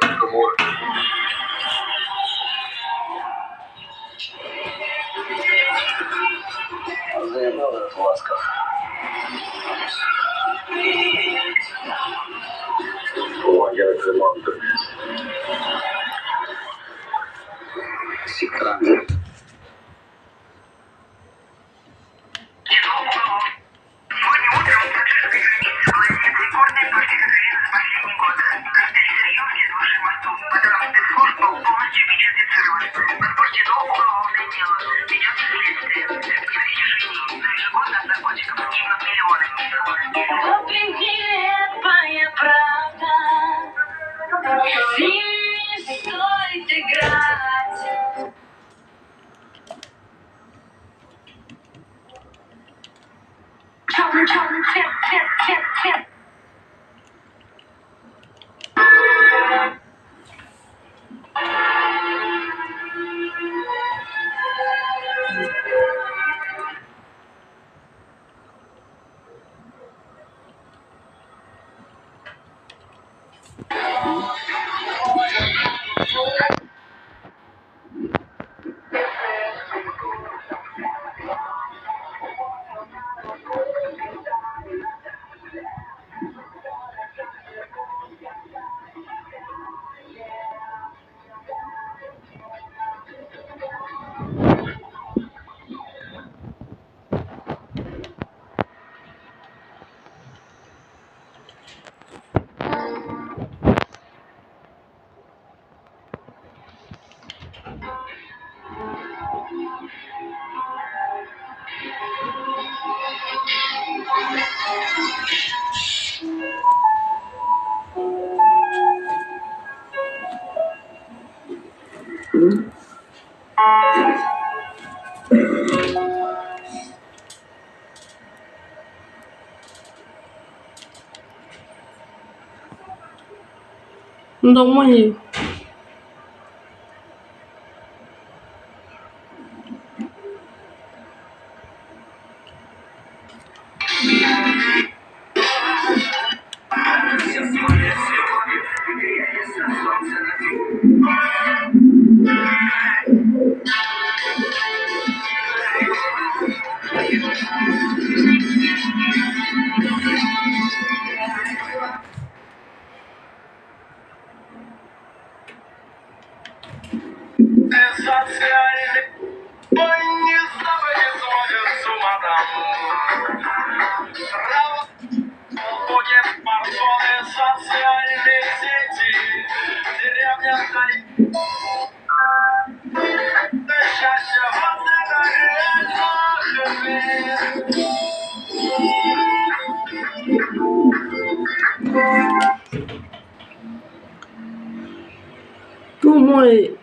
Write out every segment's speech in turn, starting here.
Разговор. Заебал этот Ласков. Помогает ремонту. Секрант. Стоит играть. Черный цвет. Домой. Домой.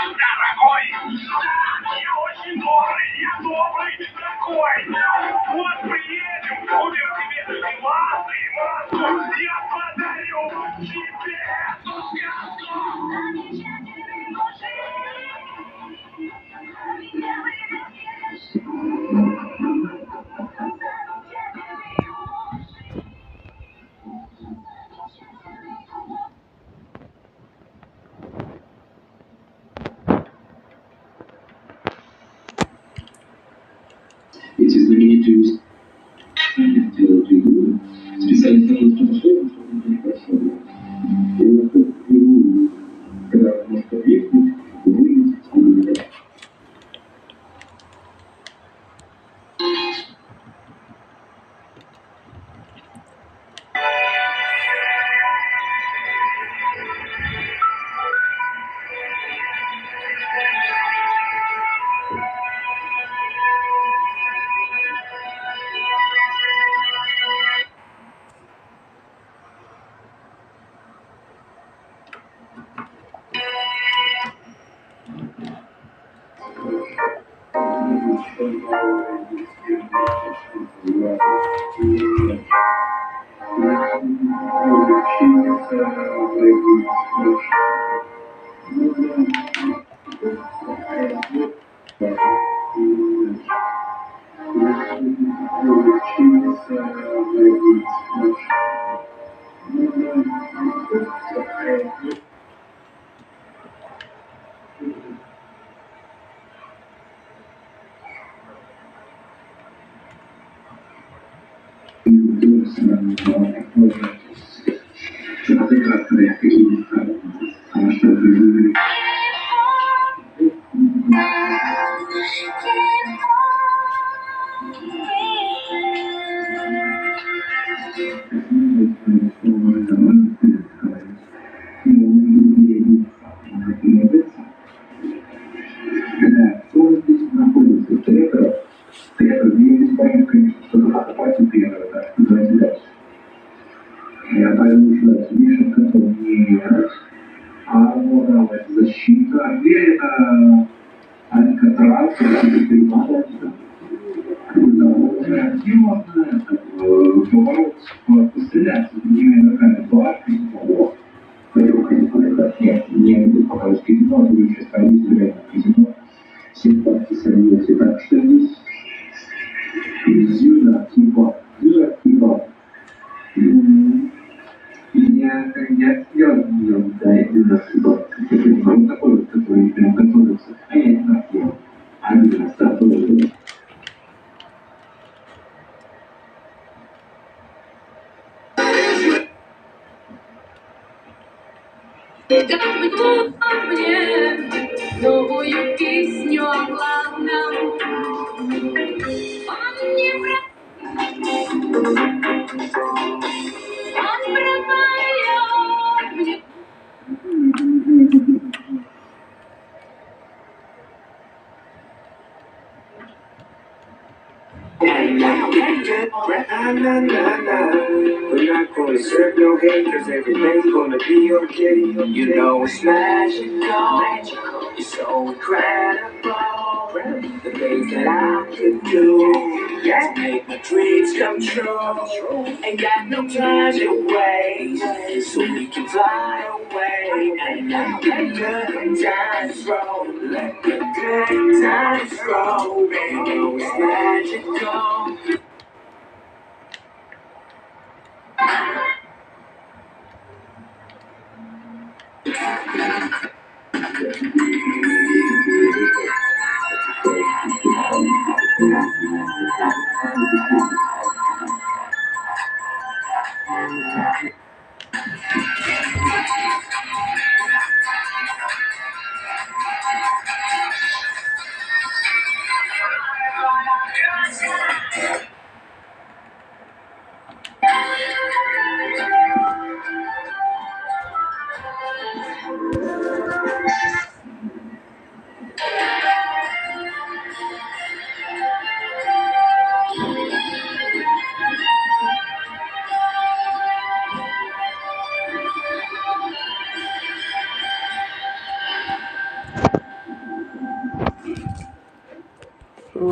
Дорогой, я очень добрый, такой. Вот приедем, купим тебе массы, я подарю тебе эту сказку. Эти знаменитые делают игру специально для того, чтобы не прошел. И на ту игру, когда он может подъехать, вылезть и играть. защита, где это Алькатрас, прибывает необходимо поворот пострелять с другими игроками по нет, не будет пока казино, а будет сейчас ходить реально казино. Все партии сольются. Так что здесь Зюда, типа. Я да, именно типа. Он такой вот, который прям готовился. А я не так делал. А именно статус. Тут мне новую песню о главном. Он не враг, он пробивает мне. We're not gonna serve no hate, cause everything's gonna be okay. You know it's magical, it's so incredible. The things that I could do, yeah, make my dreams come true. Ain't got no time to waste, so we can fly away. And let the good times roll, let the good times roll. You know it's magical.